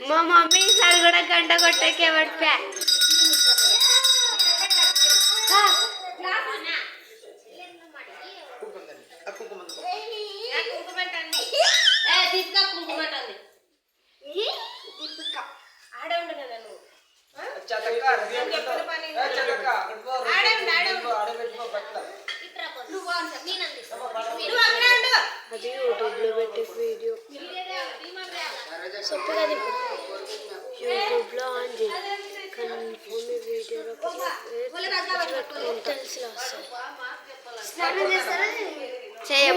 మా మమ్మీ ఈసారి కూడా గంట కొట్టకే పడిపా అది యూట్యూబ్లో పెట్టే వీడియో చెప్పగా యూట్యూబ్లో ఆన్ చేయి కన్ఫర్మ్ వీడియోలో తెలిసి వస్తాయి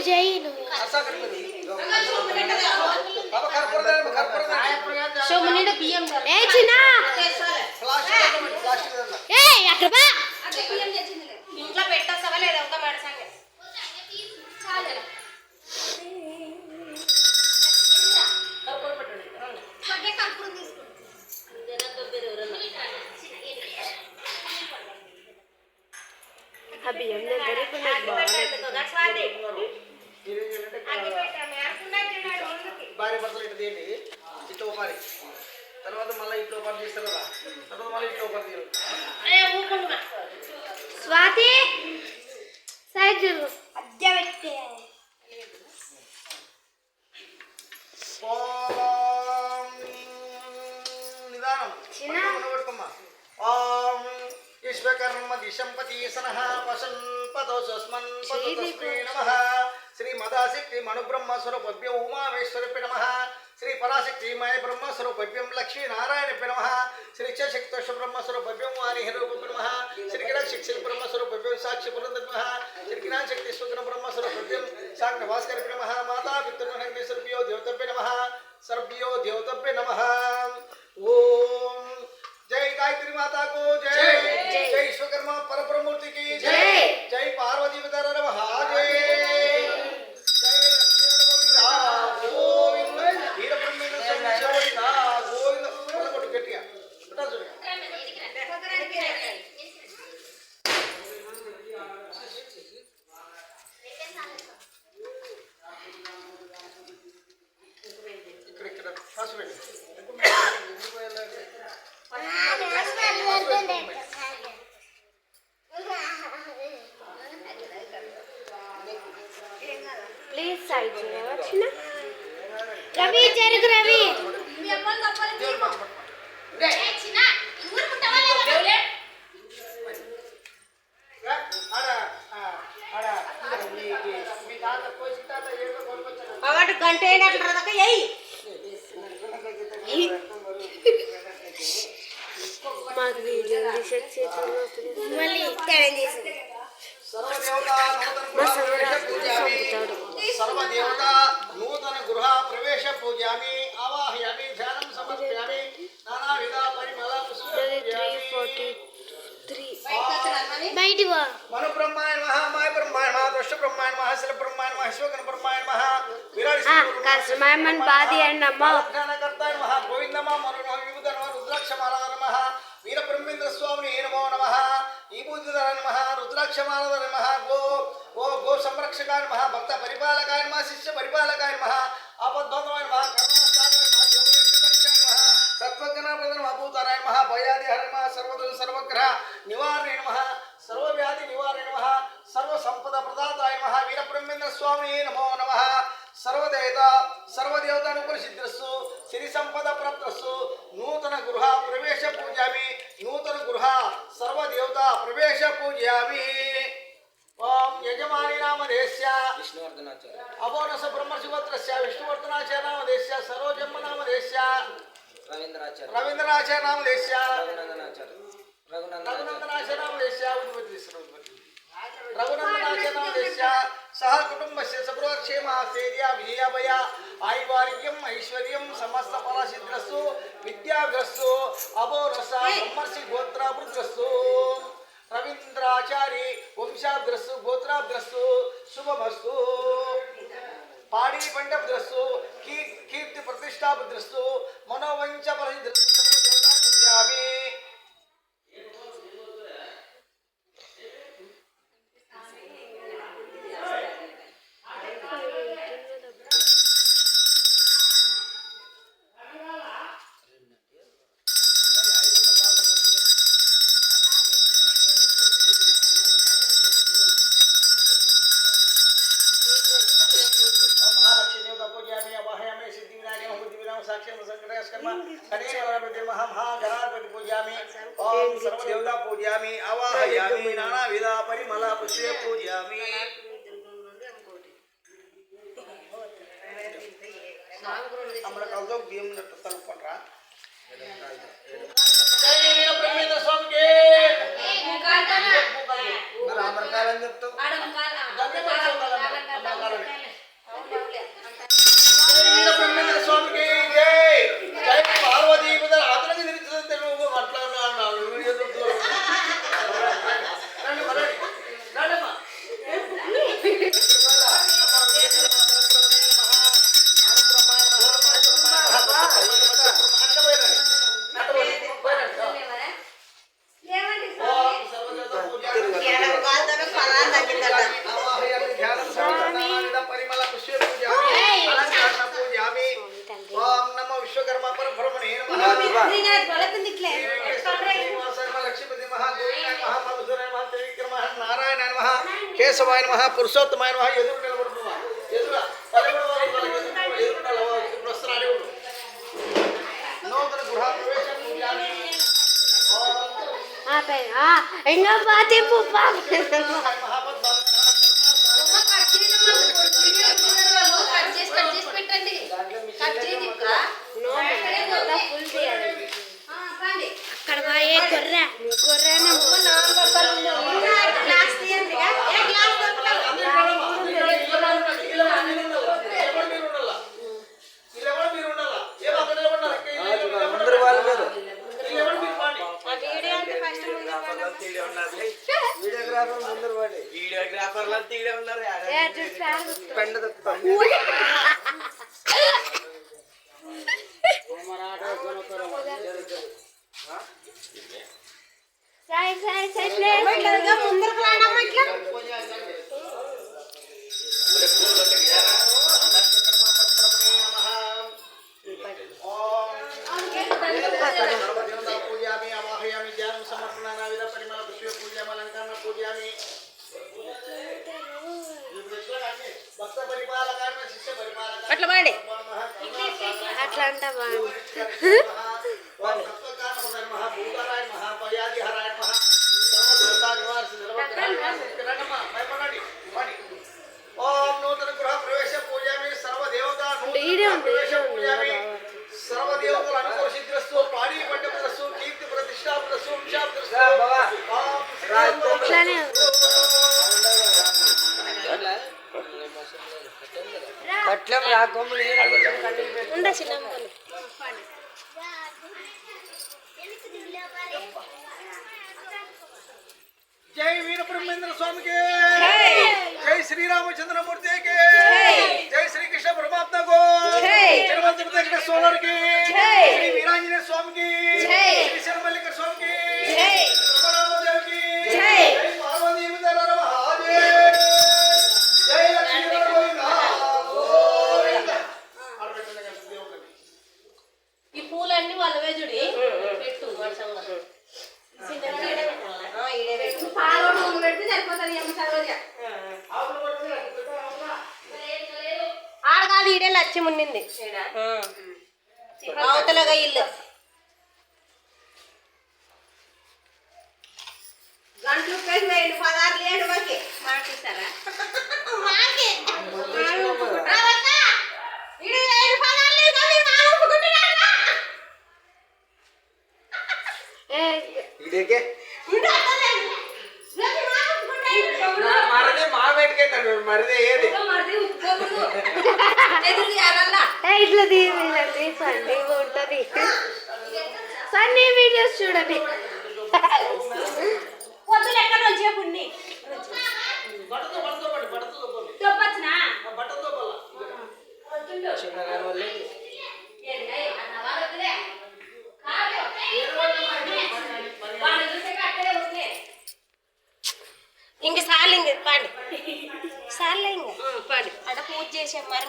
చేయి ఇంట్లో పెట్టొస్తావా లేదా ఒక మాట సంగతి అవి భార్య భర్తలు ఇటు తీయండి ఇట్లా ఒకరి తర్వాత మళ్ళీ ఇట్లా ఒకరి తీస్తారు కదా తర్వాత మళ్ళీ ఇట్లా ఒకరి తీరు స్వాతి సైడ్ అద్దె పెట్టే నిదానం పెట్టుకోమ్మా ఓం విశ్వకర్మ దిశంపతి సనః పశన్ పదోస్మన్ పదోస్మే నమః శ్రీ మదాశక్తి మనుబ్రహ్మ స్వరూపభ్య ఉమామేశ్వరపి నమః శ్రీ పరాశక్తి మయ బ్రహ్మ స్వరూపభ్యం లక్ష్మీ నారాయణపి నమః శ్రీ చశక్తోష బ్రహ్మ స్వరూపభ్యం వాణిహరూపపి నమః శ్రీ కిరాశక్తి బ్రహ్మ స్వరూపభ్యం సాక్షి పురంధర్ నమః శ్రీ కిరాశక్తి స్వగ్న బ్రహ్మ స్వరూపభ్యం సాగ్న భాస్కరపి నమః మాతా పితృగణగ్ని సర్వ్యో దేవతభ్య నమః సర్వ్యో దేవతభ్య నమః ఓం जय गायत्री माता को जय जय विश्वकर्मा परब्रह्मूर्ति की जय जय पार्वती पितर महादेव जय गोविंद वीर ब्रह्मेंद्र स्वामी गोविंद गोविंद कोट गट्टिया बता दो ఇక్కడ ఫస్ట్ వెండి ప్లీజ్ సైడ్ వచ్చిన రవి జరుగు రవి అవాడు గంట అయినట్టు మాకు వీడియో రీసెర్చ్ మళ్ళీ सर्वदेवता नूतन गृह प्रवेश पूजयामि आवाहयामि ध्यानं समर्पयामि नानाविध परिमल బయటి వా मनु ब्रह्माय नमः माय ब्रह्माय नमः दृष्ट ब्रह्माय नमः शिल ब्रह्माय नमः विश्वगण ब्रह्माय नमः विराट కసమాయమన్ బాది అన్నమ్మ ज्ञानकर्ताय नमः गोविंद नमः मनु नमः विभूत नमः रुद्राक्षमाला नमः वीर ब्रह्मेंद्र स्वामी नमो नमः ईबुद्धर नमः रुद्राक्षमाला नमः गो गो संरक्षकाय नमः भक्त परिपालकाय नमः शिष्य परिपालकाय नमः आपद्बांधवाय नमः कर्मस्थानाय नमः योगेश्वराय नमः तत्वज्ञानप्रदाय नमः भूताराय नमः भयादि हर नमः सर्वदोष सर्वग्रह निवारणे नमः सर्वव्याधि निवारणे नमः सर्व संपदा प्रदाताय नमः वीर ब्रह्मेंद्र स्वामी नमो नमः सर्वदेवतानुपरिसिद्धस्सु श्री संपदा प्राप्तस्सु नूतन गृह प्रवेश पूजयामि नूतन गृह सर्वदेवता प्रवेश पूजयामि ओम यजमानी नामधेयस्य विष्णुवर्धनाचार्य अबोनस ब्रह्मशिवत्रस्य विष्णुवर्धनाचार्य नामधेयस्य सरोजम्म नामधेयस्य रवींद्राचार्य नामधेयस्य रघुनंदनाचार्य नामधेयस्य रघुनंदनाचार्य नामधेयस्य सह कुटुंबस्य सर्वक्षेम स्थैर्य विजयाभय आयुर्वार्यम ऐश्वर्यम समस्त फलसिद्धिरस्तु विद्याग्रस्तु अबोनस ब्रह्मर्षि गोत्रावृद्धस्तु रवींद्राचार्य वंशाभ्रस्तु गोत्राभ्रस्तु शुभमस्तु पाड़ी पंडभ्रस्तु कीर्ति प्रतिष्ठाभ्रस्तु मनोवंच फलसिद्धिरस्तु सर्वदेवता మామిడికాయలతో బియ్యం కలుపుకుంటారా జై వీరబ్రహ్మేంద్ర స్వామికి రామరకాయలని చెప్తావు వీరబ్రహ్మేంద్ర స్వామికి జై జై పార్వతీ అతనికి తిరిగి నువ్వు మాట్లాడుతున్నావు ఓం నమో విశ్వకర్మ పరబ్రహ్మణే నమః లక్ష్మీపతి మహాగోవింద నారాయణ నమః కేశవాయ నమః పురుషోత్తమాయ నమః ఎదురు నిలబడుతున్నా ఎదురు వస్తున్నాడు నూతన గృహ ప్రవేశం ఇంకా పాతి అక్కడ పోయే గొర్రె వీడియోగ్రాఫర్లు తీడే ఉన్నారు పూజామి అవాహయామి ధ్యానం సమర్పణ పరిమళ పుష్ప పూజామలంకరణ పూజామి భక్త పరిపాలకారణ శిష్య పరిపాలక అట్లా వాడి అట్లా అంట మహాభూతరాయ మహాపయాదిహరాయ మహా ఓం నూతన గృహ ప్రవేశ పూజామి సర్వదేవత ప్రవేశ పూజామి సర్వదేవతల అనుకూల సిద్ధిరస్తు పాడి పండుగరస్తు కీర్తి ప్రతిష్టాపనస్తు అట్లానే కట్లం రాకోమని ఉండ చిన్న జై వీరబ్రహ్మేంద్ర స్వామికి జై శ్రీరామచంద్రమూర్తికి జై శ్రీకృష్ణ పరమాత్మకు జగవంతుడి సోదరికి శ్రీ వీరాంజనేయ స్వామికి శ్రీ శరమల్లిక స్వామికి రమణాదేవికి జై పార్వతీ మహాదేవ్ జై లక్ష్మీ గోవింద ఈ పూలన్నీ వాళ్ళవే చూడి పెట్టు వర్షంగా పెడితే సరిపోతుంది ఆడ కాదు ఈడే లక్ష్యం ఉన్నింది అవతలగా ఇల్లు గంటలు వేయండి 16 లేడు మాకి మాటిస్తారా ఇదేకే మరదే మా పెట్టుకెళ్తాను మరదే ఏది ఇట్లా తీయండి ఫన్నీ ఉంటుంది ఫన్నీ వీడియోస్ చూడండి పొద్దున ఎక్కడ నుంచి పుణ్ణి దొబ్బచ్చునా చిన్నగా వల్లే ఇంక సార్లు ఇంక పాడి సార్లే ఇంక పాడి అక్కడ పూజ చేసే మరి